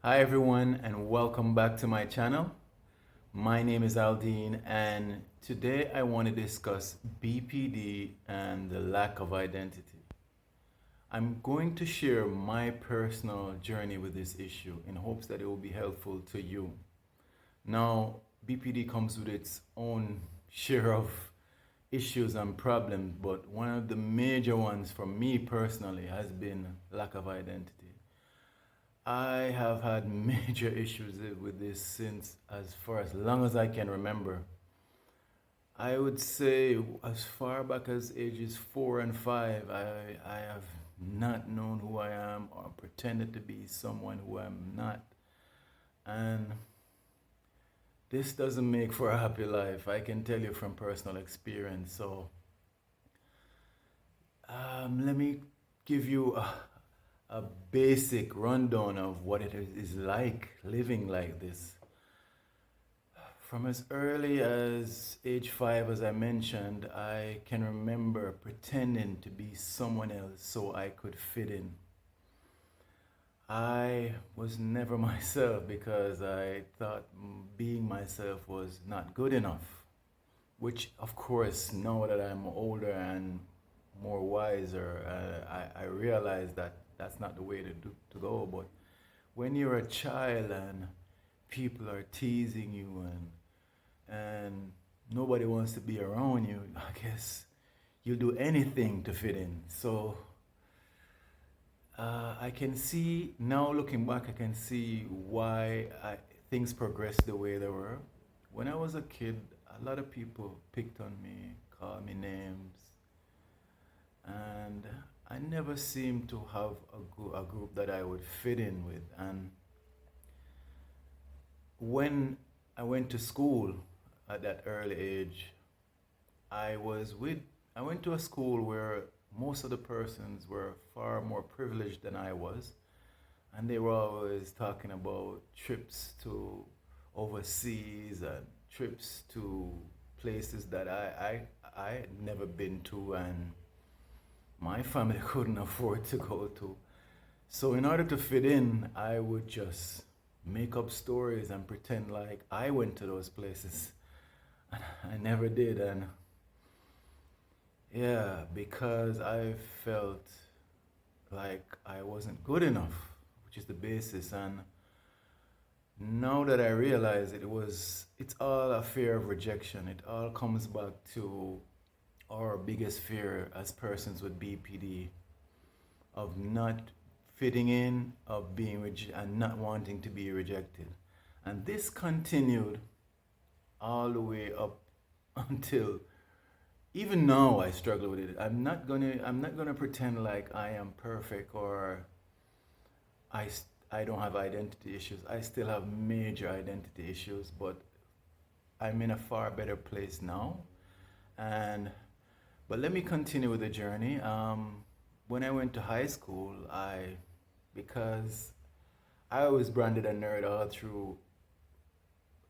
Hi everyone and welcome back to my channel. My name is Aldine and today I want to discuss BPD and the lack of identity. I'm going to share my personal journey with this issue in hopes that it will be helpful to you. Now, BPD comes with its own share of issues and problems, but one of the major ones for me personally has been lack of identity. I have had major issues with this since as far as long as I can remember. I would say as far back as ages 4 and 5, I have not known who I am or pretended to be someone who I'm not. And this doesn't make for a happy life. I can tell you from personal experience. So let me give you a basic rundown of what it is like living like this. From as early as age 5, as I mentioned, I can remember pretending to be someone else so I could fit in. I was never myself because I thought being myself was not good enough, which of course now that I'm older and more wiser, I realize that that's not the way to go. But when you're a child and people are teasing you and nobody wants to be around you, I guess you'll do anything to fit in. So I can see now, looking back, I can see why things progressed the way they were. When I was a kid, a lot of people picked on me, called me names, and I never seemed to have a group that I would fit in with. And when I went to school at that early age, I went to a school where most of the persons were far more privileged than I was, and they were always talking about trips to overseas and trips to places that I had never been to and my family couldn't afford to go to. So in order to fit in, I would just make up stories and pretend like I went to those places. I never did, and yeah, because I felt like I wasn't good enough, which is the basis. And now that I realize it's all a fear of rejection. It all comes back to our biggest fear as persons with BPD of not fitting in, of being and not wanting to be rejected. And this continued all the way up until even now I struggle with it. I'm not gonna pretend like I am perfect or I don't have identity issues. I still have major identity issues, but I'm in a far better place now. And but let me continue with the journey. When I went to high school, because I was branded a nerd all through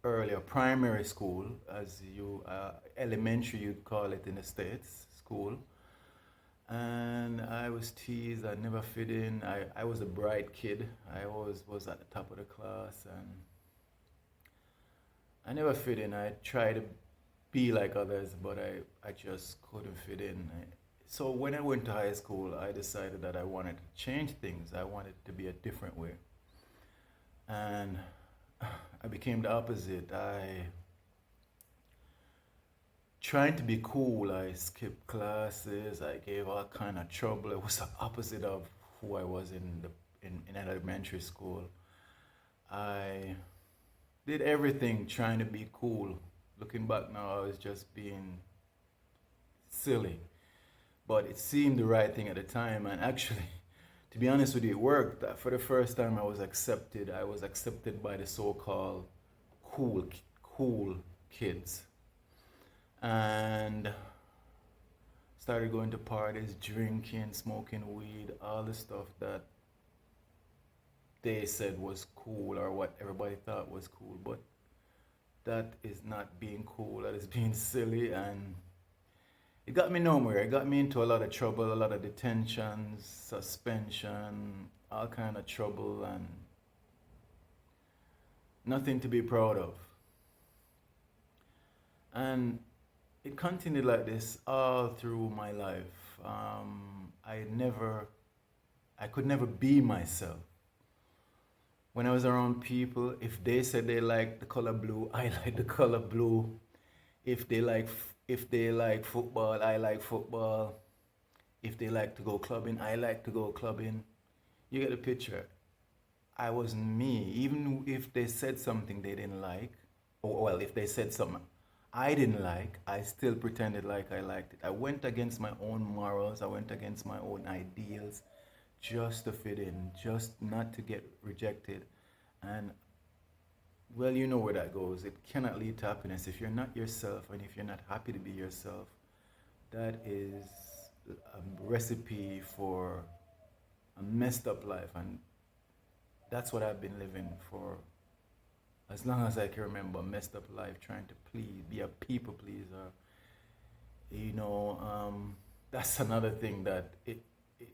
earlier primary school, as you elementary you'd call it in the States, school. And I was teased. I never fit in. I was a bright kid. I always was at the top of the class, and I never fit in. I tried to be like others, but I just couldn't fit in. So when I went to high school, I decided that I wanted to change things. I wanted to be a different way. And I became the opposite. Trying to be cool, I skipped classes. I gave all kind of trouble. It was the opposite of who I was in elementary school. I did everything trying to be cool. Looking back now, I was just being silly, but it seemed the right thing at the time. And actually, to be honest with you, it worked. For the first time, I was accepted. I was accepted by the so-called cool kids, and started going to parties, drinking, smoking weed, all the stuff that they said was cool or what everybody thought was cool. But that is not being cool. That is being silly, and it got me nowhere. It got me into a lot of trouble, a lot of detentions, suspension, all kind of trouble, and nothing to be proud of. And it continued like this all through my life. I could never be myself. When I was around people, if they said they like the color blue, I like the color blue. If they like football, I like football. If they like to go clubbing, I like to go clubbing. You get the picture. I wasn't me. Even if they said something they didn't like, or well, if they said something I didn't like, I still pretended like I liked it. I went against my own morals, I went against my own ideals just to fit in, just not to get rejected. And well, you know where that goes. It cannot lead to happiness. If you're not yourself and if you're not happy to be yourself, that is a recipe for a messed up life. And that's what I've been living for as long as I can remember. Messed up life, trying to please, be a people pleaser. You know, that's another thing that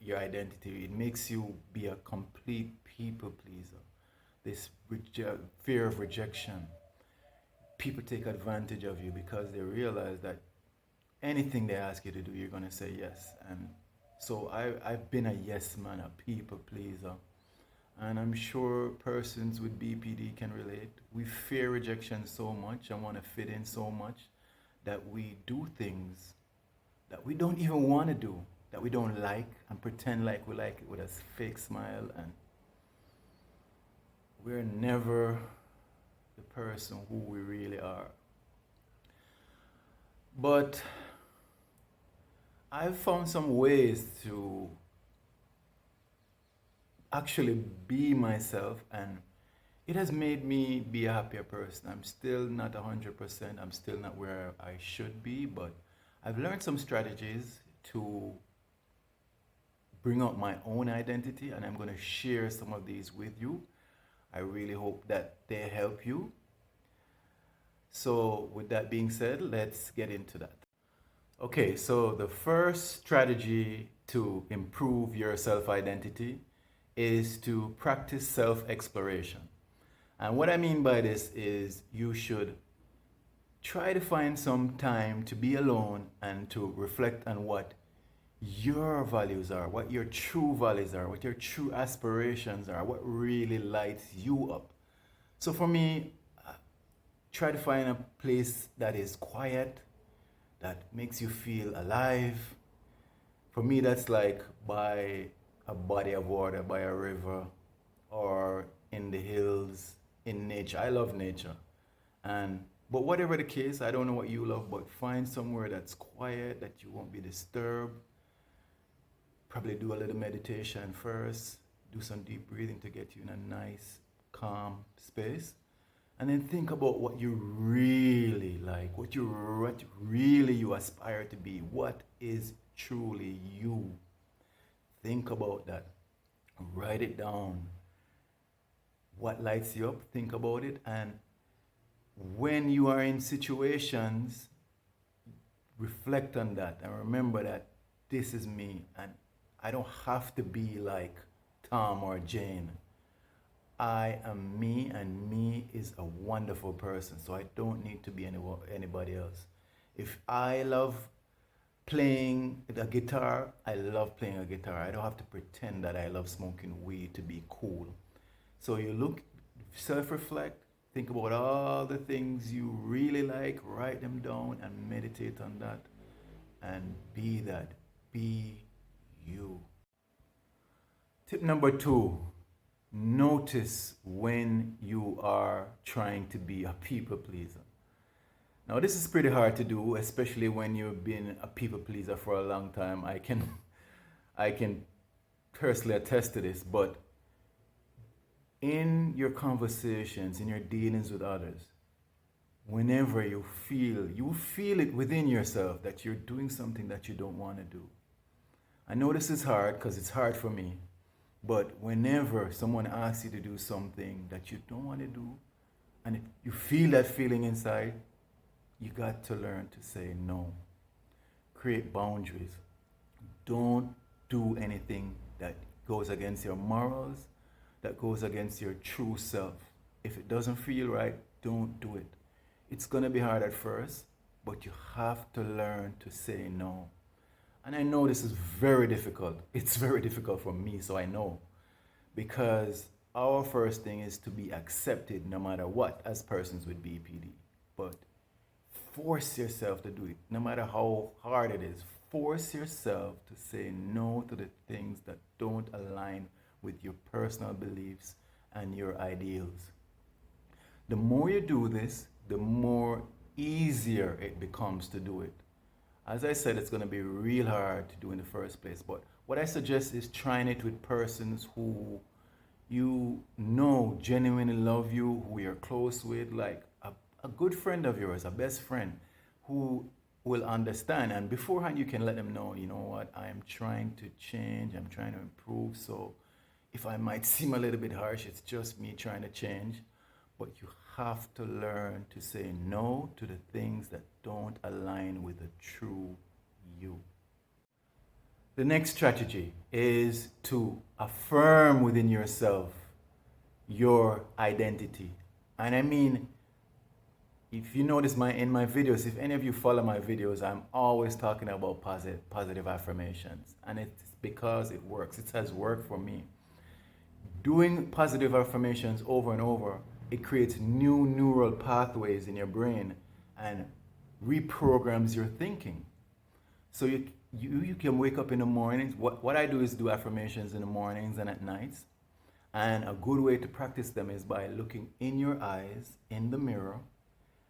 your identity, it makes you be a complete people pleaser. This fear of rejection. People take advantage of you because they realize that anything they ask you to do, you're going to say yes. And so I've been a yes man, a people pleaser. And I'm sure persons with BPD can relate. We fear rejection so much and want to fit in so much that we do things that we don't even want to do, that we don't like, and pretend like we like it with a fake smile. And we're never the person who we really are. But I've found some ways to actually be myself, and it has made me be a happier person. I'm still not 100%, I'm still not where I should be, but I've learned some strategies to bring out my own identity, and I'm going to share some of these with you. I really hope that they help you. So with that being said, let's get into that. Okay, so the first strategy to improve your self-identity is to practice self-exploration. And what I mean by this is you should try to find some time to be alone and to reflect on what your values are, what your true values are, what your true aspirations are, what really lights you up. So for me, try to find a place that is quiet, that makes you feel alive. For me, that's like by a body of water, by a river, or in the hills, in nature. I love nature. But whatever the case, I don't know what you love, but find somewhere that's quiet, that you won't be disturbed. Probably do a little meditation first, do some deep breathing to get you in a nice, calm space. And then think about what you really like, what really you aspire to be, what is truly you. Think about that. Write it down. What lights you up? Think about it. And when you are in situations, reflect on that and remember that this is me and I don't have to be like Tom or Jane. I am me, and me is a wonderful person, so I don't need to be anybody else. If I love playing a guitar, I love playing a guitar. I don't have to pretend that I love smoking weed to be cool. So you look, self-reflect, think about all the things you really like, write them down and meditate on that, and be that. Be you. Tip number 2, notice when you are trying to be a people pleaser. Now this is pretty hard to do, especially when you've been a people pleaser for a long time. I can personally attest to this, but in your conversations, in your dealings with others, whenever you feel it within yourself that you're doing something that you don't want to do. I know this is hard because it's hard for me, but whenever someone asks you to do something that you don't want to do, and you feel that feeling inside, you got to learn to say no. Create boundaries. Don't do anything that goes against your morals, that goes against your true self. If it doesn't feel right, don't do it. It's going to be hard at first, but you have to learn to say no. And I know this is very difficult. It's very difficult for me, so I know. Because our first thing is to be accepted no matter what as persons with BPD. But force yourself to do it, no matter how hard it is. Force yourself to say no to the things that don't align with your personal beliefs and your ideals. The more you do this, the more easier it becomes to do it. As I said, it's going to be real hard to do in the first place, but what I suggest is trying it with persons who you know genuinely love you, who you're close with, like a good friend of yours, a best friend, who will understand. And beforehand, you can let them know, you know what, I'm trying to change, I'm trying to improve. So if I might seem a little bit harsh, it's just me trying to change. But you have to learn to say no to the things that don't align with the true you. The next strategy is to affirm within yourself your identity. And I mean, if you notice in my videos, if any of you follow my videos, I'm always talking about positive affirmations. And it's because it works. It has worked for me. Doing positive affirmations over and over, it creates new neural pathways in your brain and reprograms your thinking. So you can wake up in the mornings. What I do is do affirmations in the mornings and at nights. And a good way to practice them is by looking in your eyes, in the mirror,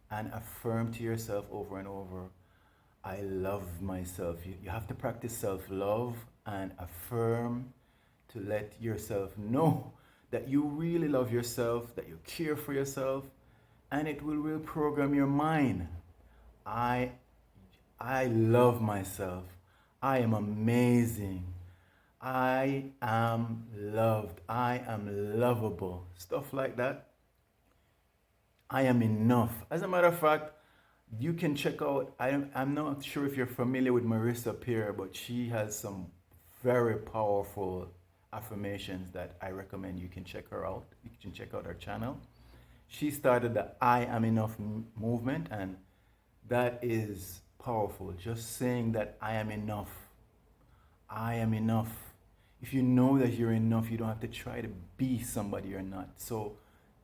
and affirm to yourself over and over, I love myself. You have to practice self-love and affirm to let yourself know that you really love yourself, that you care for yourself, and it will reprogram your mind. I love myself. I am amazing. I am loved. I am lovable. Stuff like that. I am enough. As a matter of fact, you can check out, I'm not sure if you're familiar with Marissa Peer, but she has some very powerful affirmations that I recommend you can check her out. You can check out her channel. She started the I Am Enough movement, and that is powerful. Just saying that I am enough. I am enough. If you know that you're enough, you don't have to try to be somebody you're not. So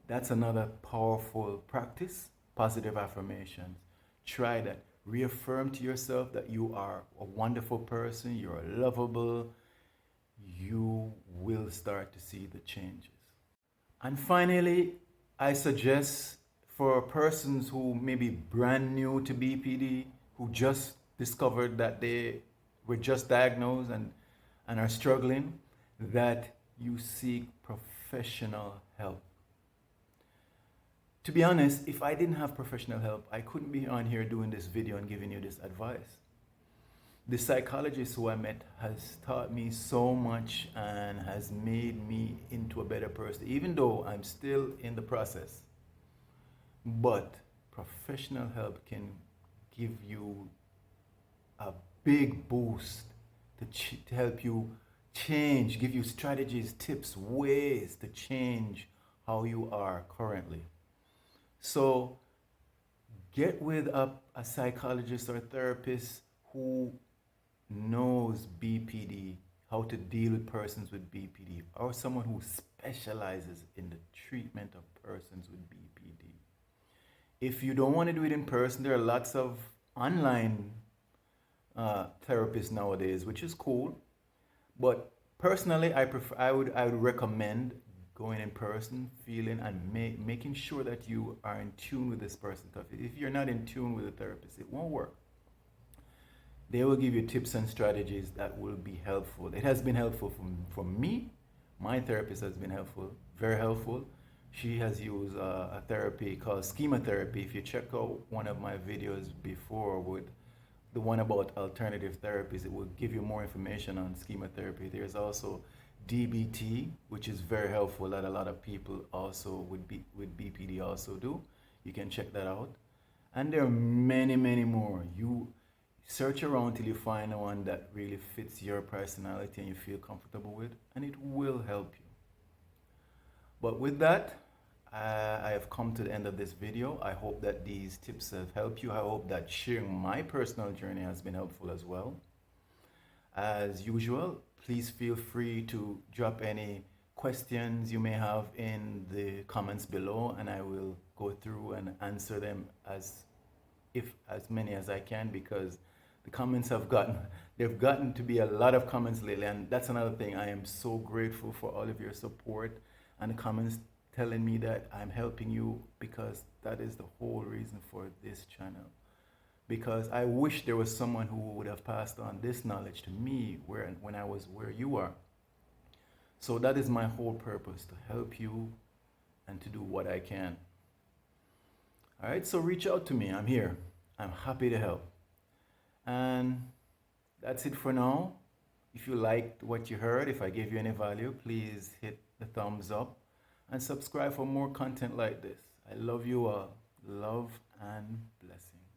that's another powerful practice, positive affirmations. Try that. Reaffirm to yourself that you are a wonderful person, you're lovable. You will start to see the changes. And finally, I suggest for persons who may be brand new to BPD, who just discovered that they were just diagnosed and are struggling, that you seek professional help. To be honest, if I didn't have professional help, I couldn't be on here doing this video and giving you this advice. The psychologist who I met has taught me so much and has made me into a better person, even though I'm still in the process. But professional help can give you a big boost to help you change, give you strategies, tips, ways to change how you are currently. So get with a psychologist or a therapist who knows BPD, how to deal with persons with BPD, or someone who specializes in the treatment of persons with BPD. If you don't want to do it in person, there are lots of online therapists nowadays, which is cool. But personally, I would recommend going in person, feeling and making sure that you are in tune with this person. If you're not in tune with the therapist, it won't work. They will give you tips and strategies that will be helpful. It has been helpful for me. My therapist has been helpful, very helpful. She has used a therapy called schema therapy. If you check out one of my videos before with the one about alternative therapies, it will give you more information on schema therapy. There's also DBT, which is very helpful, that a lot of people also with BPD also do. You can check that out. And there are many, many more. You search around till you find one that really fits your personality and you feel comfortable with, and it will help you. But with that, I have come to the end of this video. I hope that these tips have helped you. I hope that sharing my personal journey has been helpful as well. As usual, please feel free to drop any questions you may have in the comments below, and I will go through and answer them as many as I can, because the comments they've gotten to be a lot of comments lately, and that's another thing. I am so grateful for all of your support and the comments telling me that I'm helping you, because that is the whole reason for this channel. Because I wish there was someone who would have passed on this knowledge to me when I was where you are. So that is my whole purpose, to help you and to do what I can. All right, so reach out to me. I'm here. I'm happy to help. And that's it for now. If you liked what you heard, if I gave you any value, please hit the thumbs up and subscribe for more content like this. I love you all. Love and blessings.